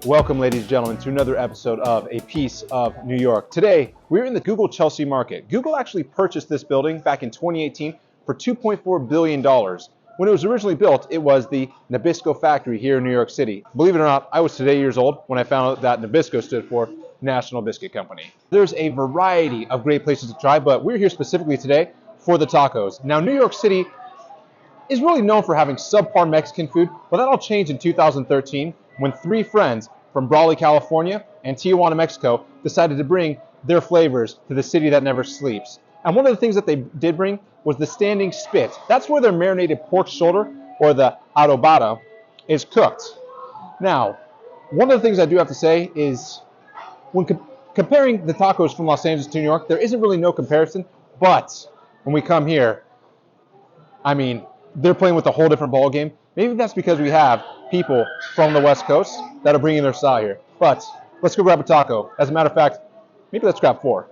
Welcome, ladies and gentlemen, to another episode of A Piece of New York. Today, we're in the Google Chelsea market. Google actually purchased this building back in 2018 for $2.4 billion. When it was originally built, it was the Nabisco factory here in New York City. Believe it or not, I was today years old when I found out that Nabisco stood for National Biscuit Company. There's a variety of great places to try, but we're here specifically today for the tacos. Now, New York City is really known for having subpar Mexican food, but that all changed in 2013 when three friends from Brawley, California and Tijuana, Mexico decided to bring their flavors to the city that never sleeps. And one of the things that they did bring was the standing spit. That's where their marinated pork shoulder, or the adobada, is cooked. Now, one of the things I do have to say is when comparing the tacos from Los Angeles to New York, there isn't really no comparison, but when we come here, I mean, they're playing with a whole different ball game. Maybe that's because we have people from the West Coast that are bringing their style here. But let's go grab a taco. As a matter of fact, maybe let's grab 4.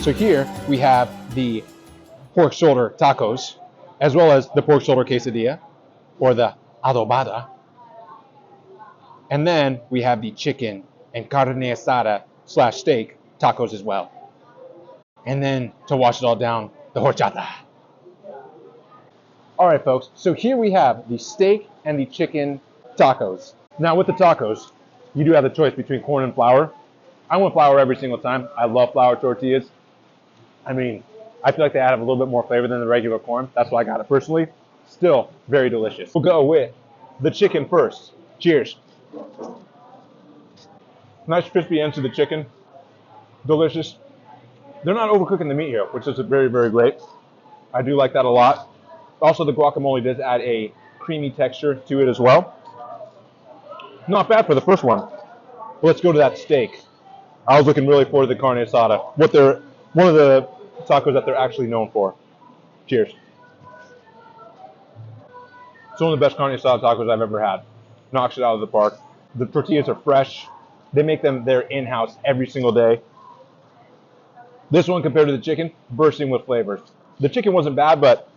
So here we have the pork shoulder tacos, as well as the pork shoulder quesadilla, or the adobada. And then we have the chicken and carne asada / steak tacos as well. And then to wash it all down, the horchata. All right, folks, so here we have the steak and the chicken tacos. Now with the tacos, you do have the choice between corn and flour. I want flour every single time. I love flour tortillas. I mean, I feel like they have a little bit more flavor than the regular corn. That's why I got it personally. Still very delicious. We'll go with the chicken first. Cheers. Nice crispy ends to the chicken. Delicious. They're not overcooking the meat here, which is very, very great. I do like that a lot. Also, the guacamole does add a creamy texture to it as well. Not bad for the first one. Let's go to that steak. I was looking really forward to the carne asada. One of the tacos that they're actually known for. Cheers. It's one of the best carne asada tacos I've ever had. Knocks it out of the park. The tortillas are fresh. They make them there in-house every single day. This one, compared to the chicken, bursting with flavors. The chicken wasn't bad, but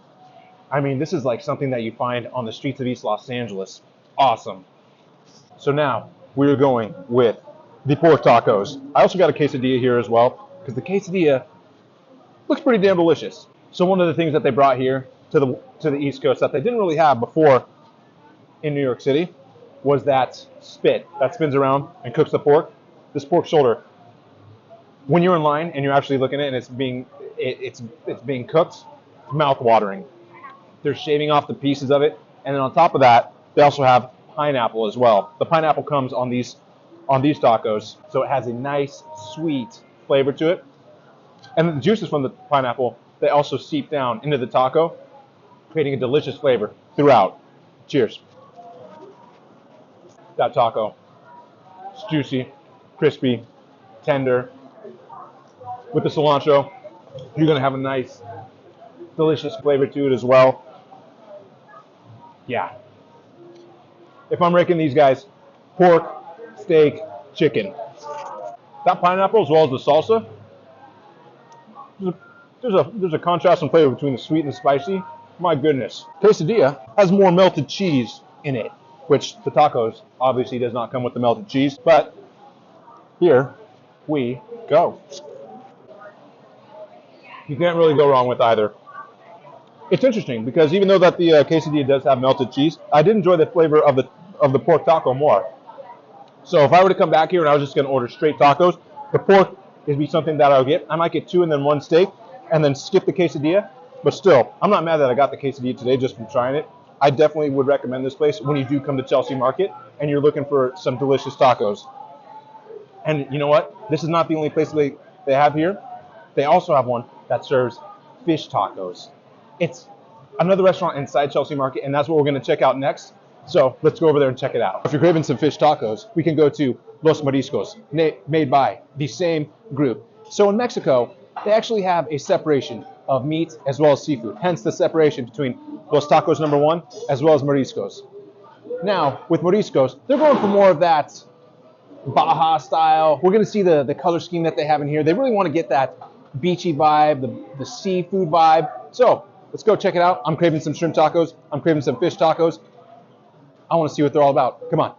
I mean, this is like something that you find on the streets of East Los Angeles. Awesome. So now we're going with the pork tacos. I also got a quesadilla here as well, because the quesadilla looks pretty damn delicious. So one of the things that they brought here to the East Coast that they didn't really have before in New York City was that spit that spins around and cooks the pork. This pork shoulder, when you're in line and you're actually looking at it and it's being cooked, it's mouth-watering. They're shaving off the pieces of it, and then on top of that, they also have pineapple as well. The pineapple comes on these tacos, so it has a nice, sweet flavor to it. And the juices from the pineapple, they also seep down into the taco, creating a delicious flavor throughout. Cheers. That taco. It's juicy, crispy, tender. With the cilantro, you're going to have a nice, delicious flavor to it as well. Yeah. If I'm ranking these guys, pork, steak, chicken. That pineapple, as well as the salsa, there's a contrast in flavor between the sweet and the spicy. My goodness. Quesadilla has more melted cheese in it, which the tacos obviously does not come with the melted cheese, but here we go. You can't really go wrong with either. It's interesting because even though that the quesadilla does have melted cheese, I did enjoy the flavor of the pork taco more. So if I were to come back here and I was just going to order straight tacos, the pork would be something that I'll get. I might get 2 and then 1 steak and then skip the quesadilla. But still, I'm not mad that I got the quesadilla today just from trying it. I definitely would recommend this place when you do come to Chelsea Market and you're looking for some delicious tacos. And you know what? This is not the only place they have here. They also have one that serves fish tacos. It's another restaurant inside Chelsea Market, and that's what we're going to check out next. So let's go over there and check it out. If you're craving some fish tacos, we can go to Los Mariscos, made by the same group. So in Mexico, they actually have a separation of meat as well as seafood, hence the separation between Los Tacos number 1 as well as Mariscos. Now, with Mariscos, they're going for more of that Baja style. We're going to see the color scheme that they have in here. They really want to get that beachy vibe, the seafood vibe. So let's go check it out. I'm craving some shrimp tacos. I'm craving some fish tacos. I want to see what they're all about. Come on.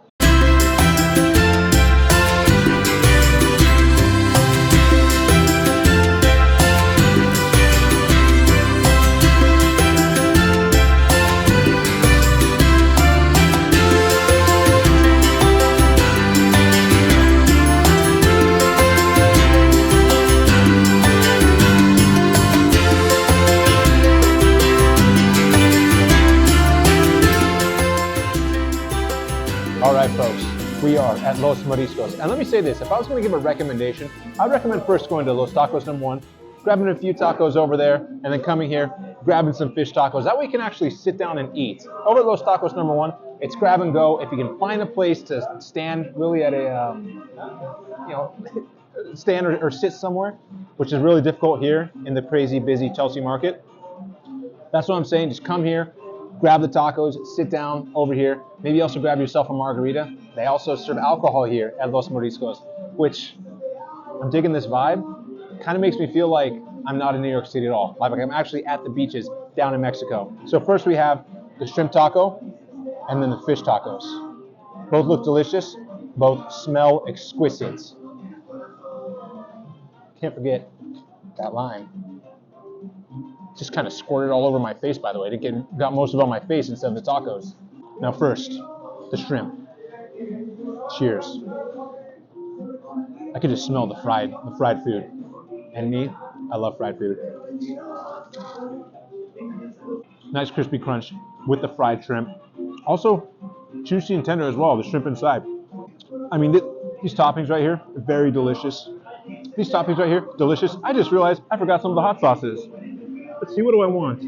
All right, folks, we are at Los Mariscos. And let me say this, if I was going to give a recommendation, I'd recommend first going to Los Tacos number 1, grabbing a few tacos over there, and then coming here, grabbing some fish tacos. That way you can actually sit down and eat. Over at Los Tacos number 1, it's grab and go. If you can find a place to stand really at a, stand or sit somewhere, which is really difficult here in the crazy busy Chelsea market. That's what I'm saying, just come here, grab the tacos, sit down over here. Maybe also grab yourself a margarita. They also serve alcohol here at Los Mariscos, which I'm digging this vibe. Kind of makes me feel like I'm not in New York City at all. Like I'm actually at the beaches down in Mexico. So first we have the shrimp taco and then the fish tacos. Both look delicious. Both smell exquisite. Can't forget that lime. Just kind of squirted all over my face, by the way. It got most of it on my face instead of the tacos. Now first, the shrimp. Cheers. I could just smell the fried food. And me, I love fried food. Nice crispy crunch with the fried shrimp. Also, juicy and tender as well, the shrimp inside. I mean, these toppings right here, very delicious. These toppings right here, delicious. I just realized I forgot some of the hot sauces. Let's see, what do I want?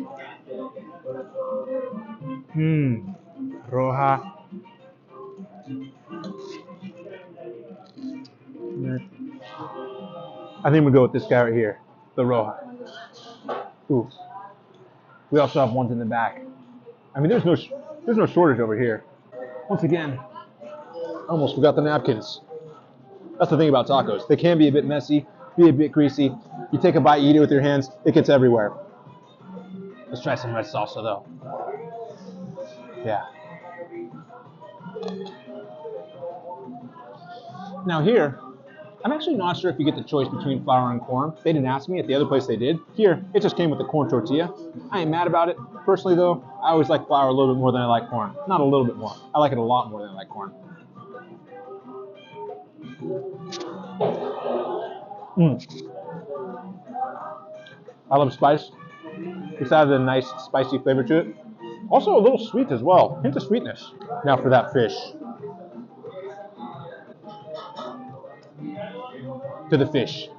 Roja. I think we'll go with this guy right here, the Roja. Ooh. We also have ones in the back. I mean, there's no shortage over here. Once again, I almost forgot the napkins. That's the thing about tacos. They can be a bit messy, be a bit greasy. You take a bite, you eat it with your hands, it gets everywhere. Let's try some red salsa though. Yeah. Now here, I'm actually not sure if you get the choice between flour and corn. They didn't ask me. At the other place they did. Here, it just came with the corn tortilla. I ain't mad about it. Personally though, I always like flour a little bit more than I like corn. Not a little bit more. I like it a lot more than I like corn. I love spice. It's added a nice spicy flavor to it. Also a little sweet as well. Hint of sweetness. Now for that fish. To the fish.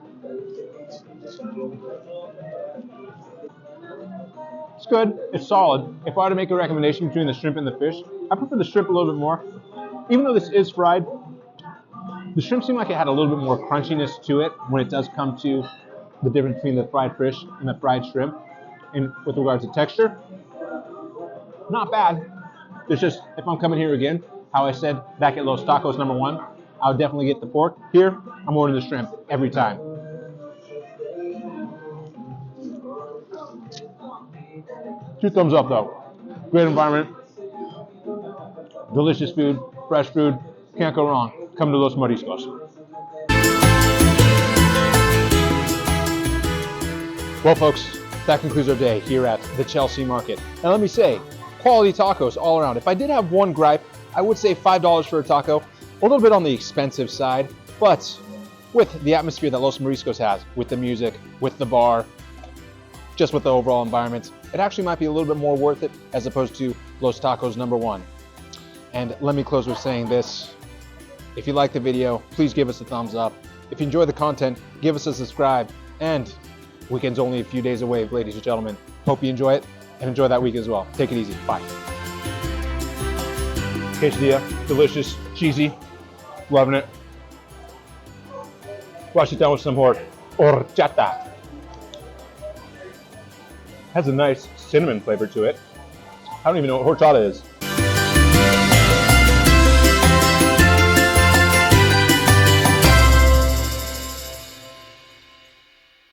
It's good. It's solid. If I were to make a recommendation between the shrimp and the fish, I prefer the shrimp a little bit more. Even though this is fried, the shrimp seemed like it had a little bit more crunchiness to it when it does come to the difference between the fried fish and the fried shrimp. And with regards to texture, not bad. It's just, if I'm coming here again, how I said back at Los Tacos number 1, I would definitely get the pork. Here, I'm ordering the shrimp every time. Two thumbs up though. Great environment, delicious food, fresh food, can't go wrong. Come to Los Mariscos. Well folks, that concludes our day here at the Chelsea Market. And let me say, quality tacos all around. If I did have one gripe, I would say $5 for a taco. A little bit on the expensive side, but with the atmosphere that Los Mariscos has, with the music, with the bar, just with the overall environment, it actually might be a little bit more worth it as opposed to Los Tacos number 1. And let me close with saying this. If you like the video, please give us a thumbs up. If you enjoy the content, give us a subscribe. And weekend's only a few days away, ladies and gentlemen. Hope you enjoy it. and enjoy that week as well. Take it easy. Bye. Quesadilla, delicious, cheesy, loving it. Wash it down with some horchata. Has a nice cinnamon flavor to it. I don't even know what horchata is.